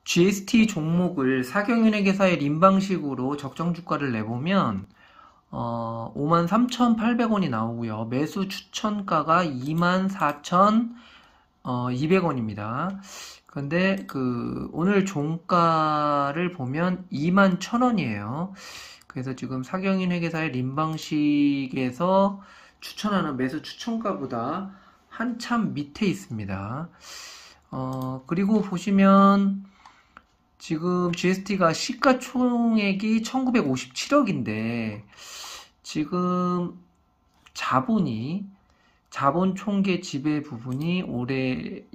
GST 종목을 사경윤회계사의 림방식으로 적정 주가를 내보면 53,800원이 나오고요. 매수 추천가가 24,200원입니다. 근데 오늘 종가를 보면 21,000원이에요. 그래서 지금 사경윤회계사의 림방식에서 추천하는 매수 추천가보다 한참 밑에 있습니다. 그리고 보시면 지금 GST가 시가총액이 1957억인데 지금 자본 총계 지배 부분이 올해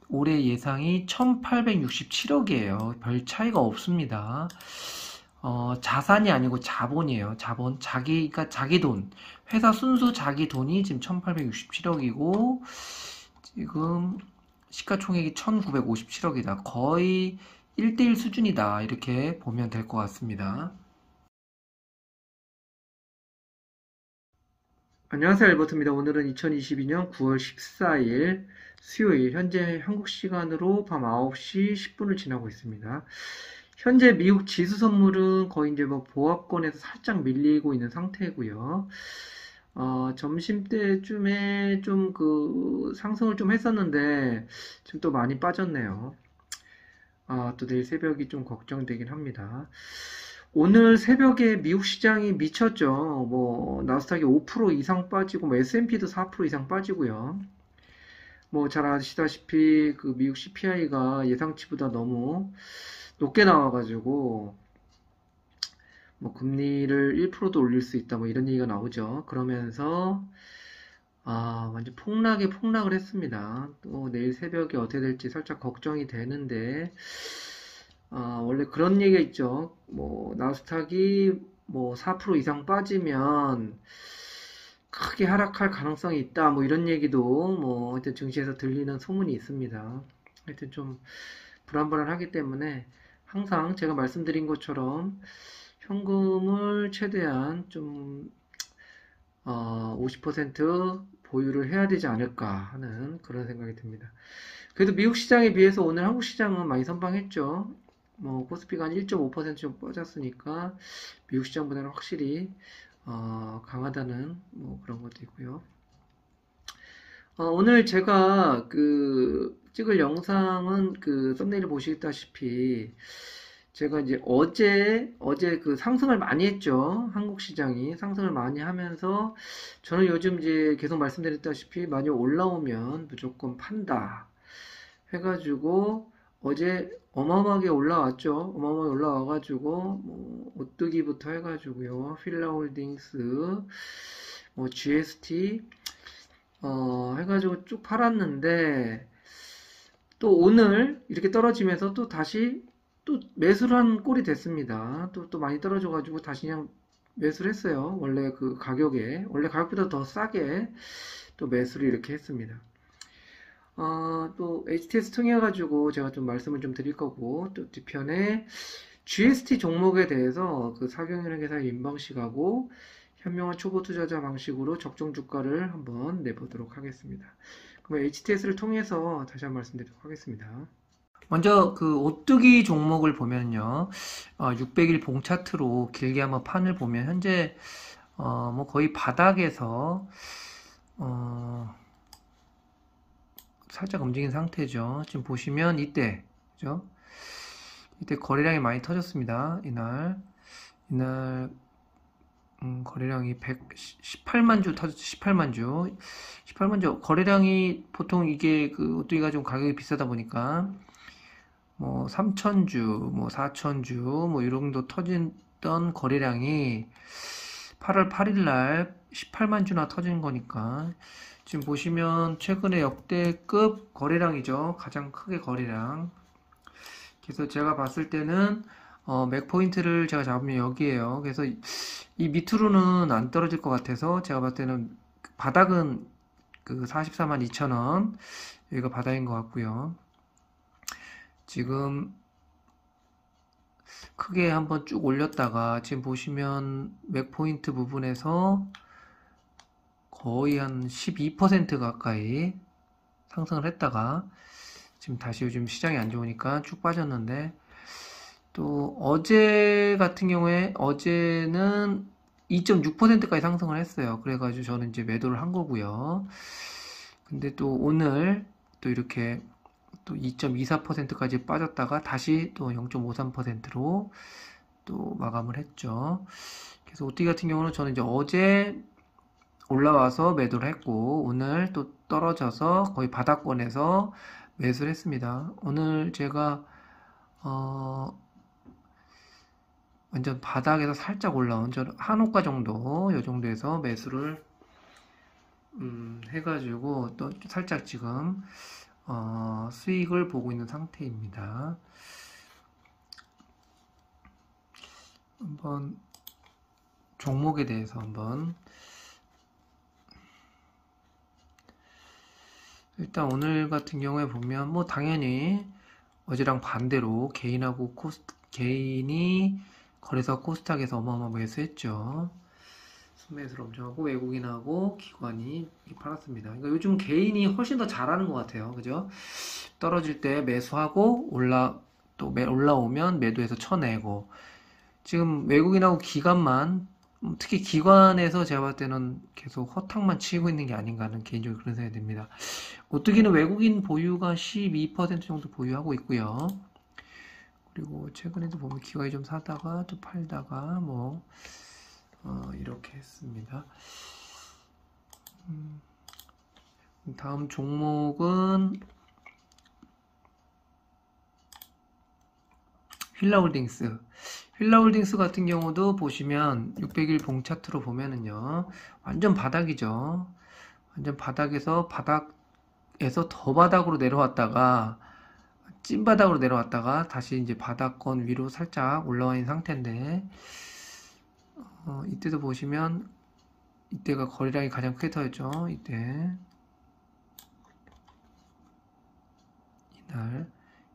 예상이 1867억이에요. 별 차이가 없습니다. 자산이 아니고 자본이에요. 자본, 자기 돈. 회사 순수 자기 돈이 지금 1867억이고 지금 시가총액이 1957억이다. 거의 1대1 수준이다. 이렇게 보면 될 것 같습니다. 안녕하세요. 알버트입니다. 오늘은 2022년 9월 14일 수요일 현재 한국 시간으로 밤 9시 10분을 지나고 있습니다. 현재 미국 지수 선물은 거의 이제 뭐 보합권에서 살짝 밀리고 있는 상태고요. 점심때쯤에 좀 상승을 좀 했었는데 지금 또 많이 빠졌네요. 또 내일 새벽이 좀 걱정되긴 합니다. 오늘 새벽에 미국 시장이 미쳤죠. 뭐 나스닥이 5% 이상 빠지고 뭐 S&P도 4% 이상 빠지고요. 뭐 잘 아시다시피 그 미국 CPI가 예상치보다 너무 높게 나와가지고 뭐 금리를 1%도 올릴 수 있다 뭐 이런 얘기가 나오죠. 그러면서 완전 폭락을 했습니다. 또 내일 새벽에 어떻게 될지 살짝 걱정이 되는데 원래 그런 얘기가 있죠. 뭐 나스닥이 뭐 4% 이상 빠지면 크게 하락할 가능성이 있다. 뭐 이런 얘기도 뭐 하여튼 증시에서 들리는 소문이 있습니다. 하여튼 좀 불안불안하기 때문에 항상 제가 말씀드린 것처럼 현금을 최대한 좀 50% 보유를 해야 되지 않을까 하는 그런 생각이 듭니다. 그래도 미국 시장에 비해서 오늘 한국 시장은 많이 선방했죠. 뭐 코스피가 한 1.5% 좀 빠졌으니까 미국 시장보다는 확실히 강하다는 뭐 그런 것도 있고요. 오늘 제가 찍을 영상은 썸네일을 보시다시피 제가 이제 어제 상승을 많이 했죠. 한국 시장이 상승을 많이 하면서 저는 요즘 이제 계속 말씀드렸다시피 많이 올라오면 무조건 판다 해가지고 어제 어마어마하게 올라왔죠. 어마어마하게 올라와가지고 뭐 오뚜기부터 해가지고요. 필라홀딩스, 뭐 GST 해가지고 쭉 팔았는데 또 오늘 이렇게 떨어지면서 또 다시 또 매수를 한 꼴이 됐습니다. 또 많이 떨어져가지고 다시 그냥 매수를 했어요. 원래 원래 가격보다 더 싸게 또 매수를 이렇게 했습니다. 또 HTS 통해가지고 제가 좀 말씀을 좀 드릴 거고, 또 뒤편에 GST 종목에 대해서 사경영회사 인방식하고 현명한 초보 투자자 방식으로 적정 주가를 한번 내보도록 하겠습니다. 그럼 HTS를 통해서 다시 한번 말씀드리도록 하겠습니다. 먼저 오뚜기 종목을 보면요, 600일 봉 차트로 길게 한번 판을 보면 현재 뭐 거의 바닥에서 살짝 움직인 상태죠. 지금 보시면 이때, 그죠? 이때 거래량이 많이 터졌습니다. 이날 거래량이 118만 주 터졌죠. 18만 주. 18만 주. 거래량이 보통 이게 오뚜기가 좀 가격이 비싸다 보니까 뭐 3,000주, 뭐 4,000주, 뭐 이 정도 터졌던 거래량이 8월 8일 날 18만 주나 터진 거니까 지금 보시면 최근에 역대급 거래량이죠. 가장 크게 거래량. 그래서 제가 봤을 때는 맥포인트를 제가 잡으면 여기에요. 그래서 이 밑으로는 안 떨어질 것 같아서 제가 봤을 때는 바닥은 44만 2천원 여기가 바닥인 것 같고요. 지금 크게 한번 쭉 올렸다가 지금 보시면 맥포인트 부분에서 거의 한 12% 가까이 상승을 했다가 지금 다시 요즘 시장이 안 좋으니까 쭉 빠졌는데, 또 어제 같은 경우에 어제는 2.6%까지 상승을 했어요. 그래가지고 저는 이제 매도를 한 거고요. 근데 또 오늘 또 이렇게 또 2.24%까지 빠졌다가 다시 또 0.53%로 또 마감을 했죠. 그래서 OT 같은 경우는 저는 이제 어제 올라와서 매도를 했고 오늘 또 떨어져서 거의 바닥권에서 매수를 했습니다. 오늘 제가 완전 바닥에서 살짝 올라온 저 한호가 정도 요 정도에서 매수를 해가지고 또 살짝 지금 수익을 보고 있는 상태입니다. 한번 종목에 대해서 한번 일단 오늘 같은 경우에 보면 뭐 당연히 어제랑 반대로 개인이 거래소 코스닥에서 어마어마 매수했죠. 순매수를 엄청 하고 외국인하고 기관이 팔았습니다. 그러니까 요즘 개인이 훨씬 더 잘하는 것 같아요. 그죠? 떨어질 때 매수하고 올라오면 매도해서 쳐내고 지금 외국인하고 기관만 특히 기관에서 제가 봤을 때는 계속 허탕만 치고 있는 게 아닌가 하는 개인적으로 그런 생각이 듭니다. 오뜨기는 외국인 보유가 12% 정도 보유하고 있고요. 그리고 최근에도 보면 기관이 좀 사다가 또 팔다가 뭐 이렇게 했습니다. 다음 종목은 휠라홀딩스. 휠라홀딩스 같은 경우도 보시면 600일 봉 차트로 보면은요 완전 바닥이죠. 완전 바닥에서 더 바닥으로 내려왔다가 찐바닥으로 내려왔다가 다시 이제 바닥권 위로 살짝 올라와 있는 상태인데 이때도 보시면 이때가 거래량이 가장 크게 터졌죠. 이때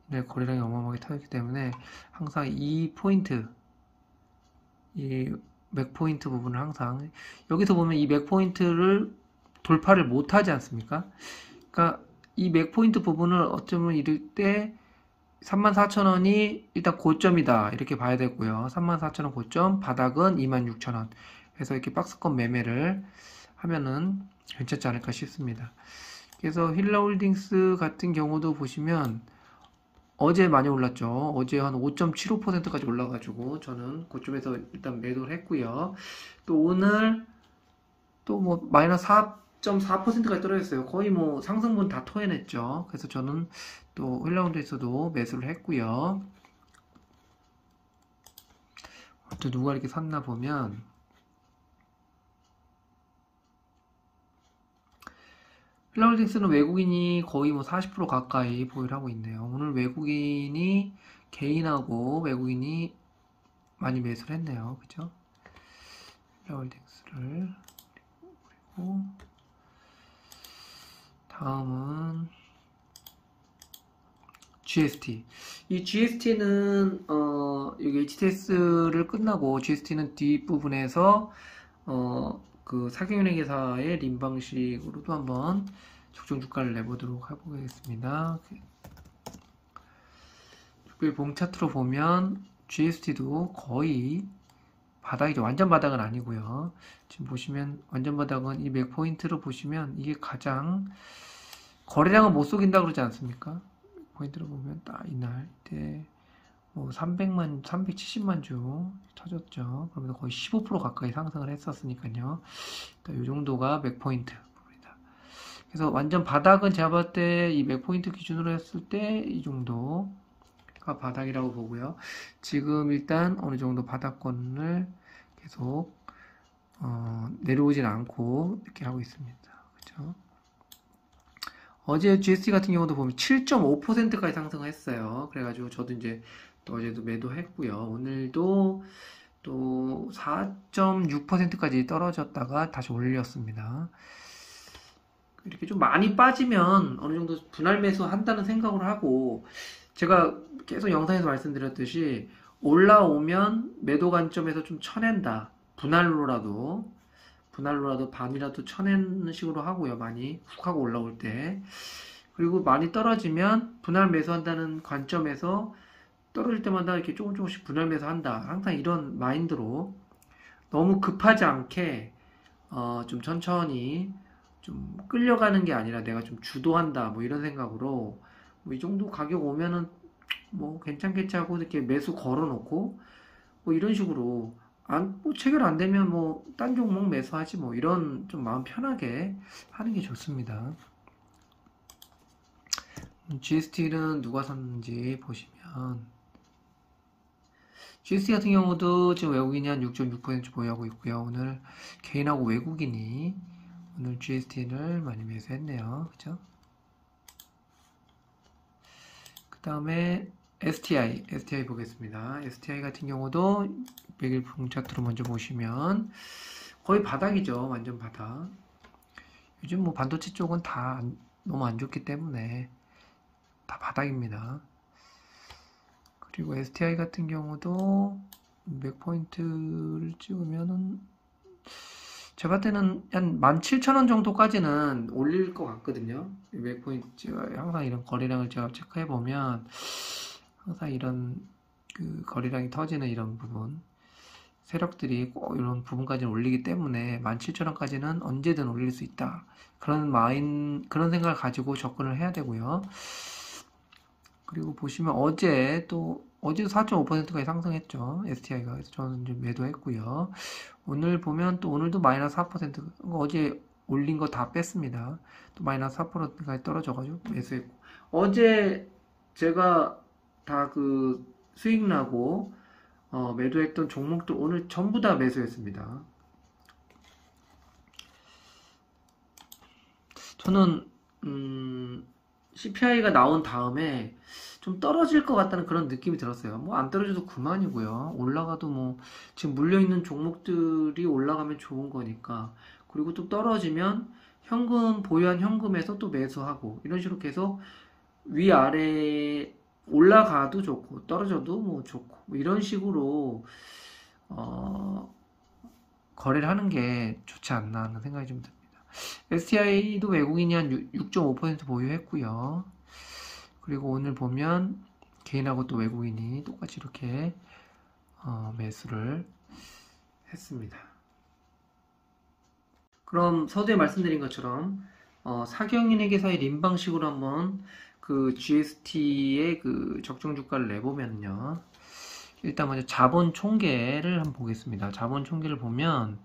이날 거래량이 어마어마하게 터졌기 때문에 항상 이 포인트 이 맥포인트 부분을 항상 여기서 보면 이 맥포인트를 돌파를 못하지 않습니까? 그러니까 이 맥포인트 부분을 어쩌면 이럴 때 34,000원이 일단 고점이다 이렇게 봐야 되고요. 34,000원 고점, 바닥은 26,000원. 그래서 이렇게 박스권 매매를 하면은 괜찮지 않을까 싶습니다. 그래서 힐라홀딩스 같은 경우도 보시면 어제 많이 올랐죠. 어제 한 5.75%까지 올라가지고 저는 그쪽에서 일단 매도를 했고요. 또 오늘 또 뭐 마이너스 4.4%까지 떨어졌어요. 거의 뭐 상승분 다 토해냈죠. 그래서 저는 또 힐라운드에서도 매수를 했고요. 또 누가 이렇게 샀나 보면 힐라홀딩스는 외국인이 거의 뭐 40% 가까이 보유를 하고 있네요. 오늘 개인하고 외국인이 많이 매수를 했네요. 그죠? 힐라홀딩스를 그리고 다음은 GST. 이 GST는 여기 HTS를 끝나고 GST는 뒷부분에서 그 사경은행회사의 림 방식으로도 한번 적정 주가를 내보도록 해보겠습니다. 특별히 봉 차트로 보면 GST도 거의 바닥이죠. 완전 바닥은 아니고요. 지금 보시면 완전 바닥은 이 맥포인트로 보시면 이게 가장 거래량은 못 속인다 그러지 않습니까? 포인트로 보면 딱 이날 이때 뭐 370만 주 터졌죠. 그러면 거의 15% 가까이 상승을 했었으니까요. 이 정도가 맥포인트 부분이다. 그래서 완전 바닥은 제가 봤을 때 이 맥포인트 기준으로 했을 때 이 정도가 바닥이라고 보고요. 지금 일단 어느 정도 바닥권을 계속 내려오진 않고 이렇게 하고 있습니다. 그렇죠? 어제 GST 같은 경우도 보면 7.5%까지 상승을 했어요. 그래가지고 저도 이제 또 어제도 매도했고요. 오늘도 또 4.6%까지 떨어졌다가 다시 올렸습니다. 이렇게 좀 많이 빠지면 어느 정도 분할 매수 한다는 생각을 하고 제가 계속 영상에서 말씀드렸듯이 올라오면 매도 관점에서 좀 쳐낸다. 분할로라도 반이라도 쳐내는 식으로 하고요. 많이 훅 하고 올라올 때 그리고 많이 떨어지면 분할 매수한다는 관점에서 떨어질 때마다 이렇게 조금씩 분할 매수한다. 항상 이런 마인드로 너무 급하지 않게 좀 천천히 좀 끌려가는 게 아니라 내가 좀 주도한다. 뭐 이런 생각으로 뭐 이 정도 가격 오면은 뭐 괜찮겠지 하고 이렇게 매수 걸어놓고 뭐 이런 식으로 뭐 체결 안 되면 뭐 딴 종목 매수하지 뭐 이런 좀 마음 편하게 하는 게 좋습니다. GST는 누가 샀는지 보시면 GST 같은 경우도 지금 외국인이 한 6.6% 보유하고 있고요. 오늘 개인하고 외국인이 오늘 GST를 많이 매수했네요. 그죠? 그 다음에 STI 보겠습니다. STI 같은 경우도 100일 분봉 차트로 먼저 보시면 거의 바닥이죠. 완전 바닥. 요즘 뭐 반도체 쪽은 다 너무 안 좋기 때문에 다 바닥입니다. 그리고 STI 같은 경우도 200포인트를 찍으면은 제가 때는 한 17,000원 정도까지는 올릴 것 같거든요. 200포인트 항상 이런 거래량을 제가 체크해 보면 항상 이런 그 거래량이 터지는 이런 부분 세력들이 꼭 이런 부분까지는 올리기 때문에 17,000원까지는 언제든 올릴 수 있다. 그런 생각을 가지고 접근을 해야 되고요. 그리고 보시면 어제도 4.5%까지 상승했죠. STI가. 그래서 저는 좀 매도했고요. 오늘 보면 또 오늘도 마이너스 4%, 어제 올린 거 다 뺐습니다. 또 마이너스 4%까지 떨어져가지고 매수했고. 어제 제가 다 그 수익 나고 매도했던 종목들 오늘 전부 다 매수했습니다. 저는 CPI가 나온 다음에 좀 떨어질 것 같다는 그런 느낌이 들었어요. 뭐 안 떨어져도 그만이고요. 올라가도 뭐 지금 물려있는 종목들이 올라가면 좋은 거니까. 그리고 또 떨어지면 보유한 현금에서 또 매수하고 이런 식으로 계속 위아래 올라가도 좋고 떨어져도 뭐 좋고 뭐 이런 식으로 거래를 하는 게 좋지 않나 하는 생각이 좀 듭니다. STI도 외국인이 한 6.5% 보유했고요. 그리고 오늘 보면 개인하고 또 외국인이 똑같이 이렇게 매수를 했습니다. 그럼 서두에 말씀드린 것처럼 사경인에게서의 림 방식으로 한번 그 GST의 그 적정 주가를 내보면요. 일단 먼저 자본 총계를 한번 보겠습니다. 자본 총계를 보면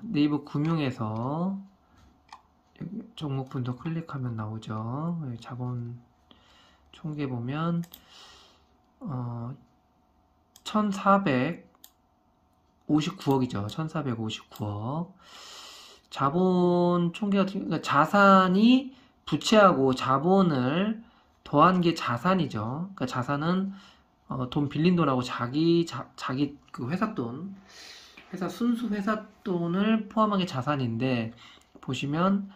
네이버 금융에서 종목 분석 클릭하면 나오죠. 자본 총계 보면 1459억이죠. 1459억. 자본 총계 같은 그러니까 자산이 부채하고 자본을 더한 게 자산이죠. 그러니까 자산은 돈 빌린 돈하고 자기 그 회사 돈, 순수 회사 돈을 포함한 게 자산인데 보시면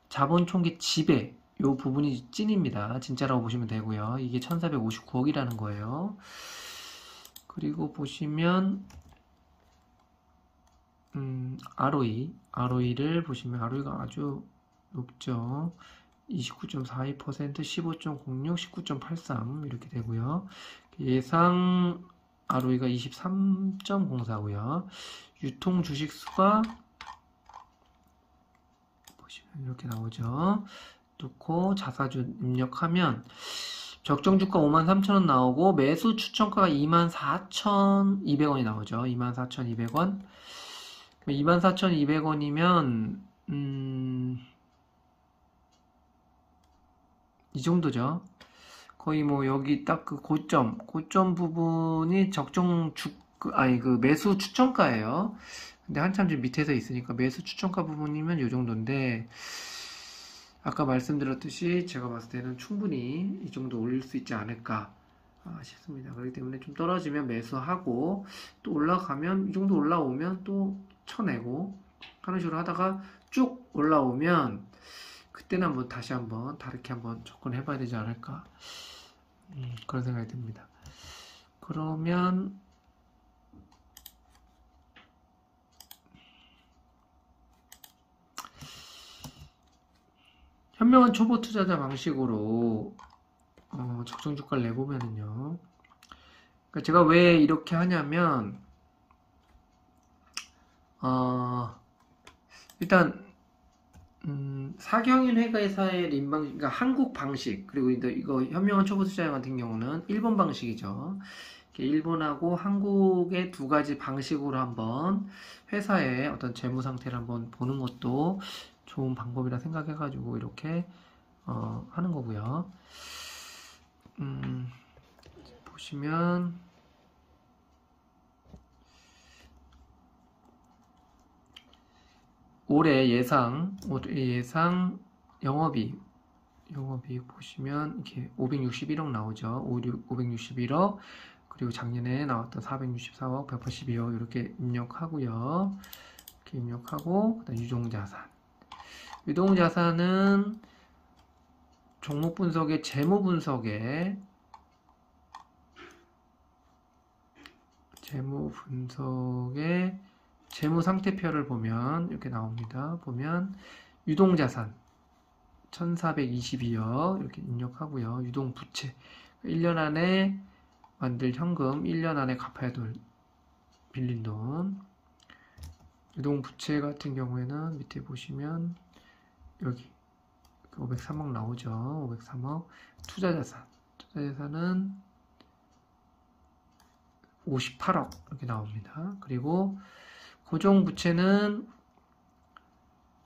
자본 총계 지배 요 부분이 찐입니다. 진짜라고 보시면 되고요. 이게 1459억이라는 거예요. 그리고 보시면 ROE를 보시면 ROE가 아주 높죠. 29.42%, 15.06, 19.83 이렇게 되고요. 예상 ROE가 23.04고요. 유통 주식 수가 보시면 이렇게 나오죠. 놓고 자사주 입력하면 적정 주가 53,000원 나오고 매수 추천가가 24,200원이 나오죠. 24,200원. 24,200원이면 이 정도죠. 거의 뭐 여기 딱 그 고점 부분이 그 매수 추천가예요. 근데 한참 좀 밑에서 있으니까 매수 추천가 부분이면 이 정도인데 아까 말씀드렸듯이 제가 봤을 때는 충분히 이 정도 올릴 수 있지 않을까 싶습니다. 그렇기 때문에 좀 떨어지면 매수하고 또 올라가면 이 정도 올라오면 또 쳐내고 하는 식으로 하다가 쭉 올라오면 그때는 한번 다시 한번 다르게 한번 접근해 봐야 되지 않을까 그런 생각이 듭니다. 그러면 현명한 초보 투자자 방식으로 적정 주가를 내보면은요. 그러니까 제가 왜 이렇게 하냐면 일단 사경인 회계사의 그러니까 한국 방식, 그리고 이거 현명한 초보 투자자 같은 경우는 일본 방식이죠. 일본하고 한국의 두 가지 방식으로 한번 회사의 어떤 재무 상태를 한번 보는 것도 좋은 방법이라 생각해가지고 이렇게 하는 거고요. 보시면 올해 예상 영업이익 보시면 이렇게 561억 나오죠. 561억, 그리고 작년에 나왔던 464억, 182억 이렇게 입력하고요. 이렇게 입력하고, 그다음 유동자산. 유동자산은 종목 분석의 재무 분석의 재무 상태표를 보면 이렇게 나옵니다. 보면 유동자산 1422억 이렇게 입력하고요. 유동부채 1년 안에 만들 현금, 1년 안에 갚아야 될 빌린 돈. 유동부채 같은 경우에는 밑에 보시면 여기 503억 나오죠. 503억. 투자자산은 58억 이렇게 나옵니다. 그리고 고정부채는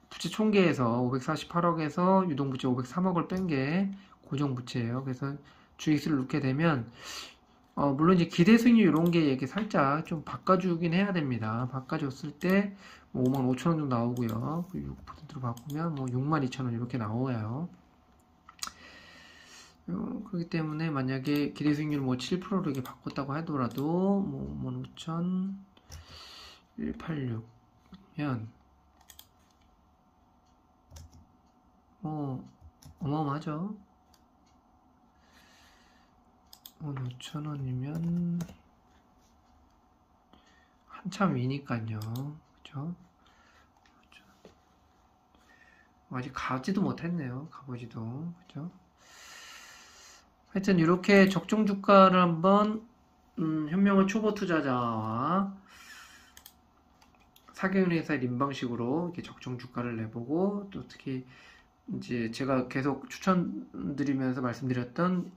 부채 총계에서 548억에서 유동부채 503억을 뺀 게 고정부채예요. 그래서 주익수를 넣게 되면 물론 이제 기대 수익률 이런 게 이렇게 살짝 좀 바꿔주긴 해야 됩니다. 바꿔줬을 때 55,000원 정도 나오고요. 6%로 바꾸면 62,000원 이렇게 나와요. 그렇기 때문에 만약에 기대 수익률 7%로 이렇게 바꿨다고 하더라도 55,186면 어마어마하죠. 5,000원이면 한참 위니까요. 그죠? 아직 가지도 못했네요. 가보지도. 그죠? 하여튼 이렇게 적정 주가를 한번 현명한 초보 투자자와 사경인 회사의 림방식으로 이렇게 적정 주가를 내보고, 또 특히 이제 제가 계속 추천드리면서 말씀드렸던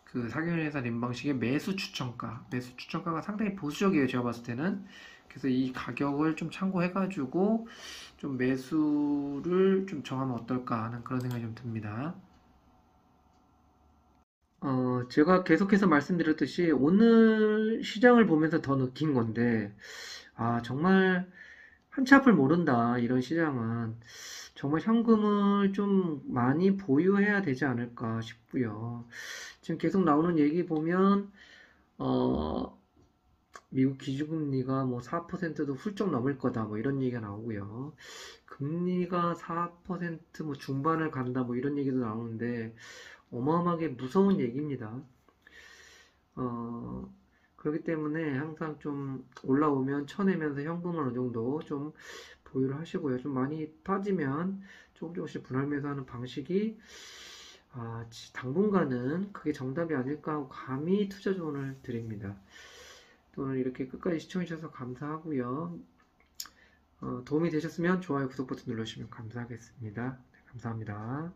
그 사경인 회사 림방식의 매수 추천가가 상당히 보수적이에요. 제가 봤을 때는. 그래서 이 가격을 좀 참고해가지고 좀 매수를 좀 정하면 어떨까 하는 그런 생각이 좀 듭니다. 제가 계속해서 말씀드렸듯이 오늘 시장을 보면서 더 느낀 건데, 정말 한치 앞을 모른다. 이런 시장은 정말 현금을 좀 많이 보유해야 되지 않을까 싶고요. 지금 계속 나오는 얘기 보면, 미국 기준금리가 4%도 훌쩍 넘을 거다. 이런 얘기가 나오고요. 금리가 4% 중반을 간다. 이런 얘기도 나오는데, 어마어마하게 무서운 얘기입니다. 그렇기 때문에 항상 좀 올라오면 쳐내면서 현금을 어느 정도 좀 보유를 하시고요. 좀 많이 빠지면 조금씩 분할 매수하는 방식이 당분간은 그게 정답이 아닐까 하고 감히 투자 조언을 드립니다. 오늘 이렇게 끝까지 시청해주셔서 감사하고요. 도움이 되셨으면 좋아요, 구독 버튼 눌러주시면 감사하겠습니다. 네, 감사합니다.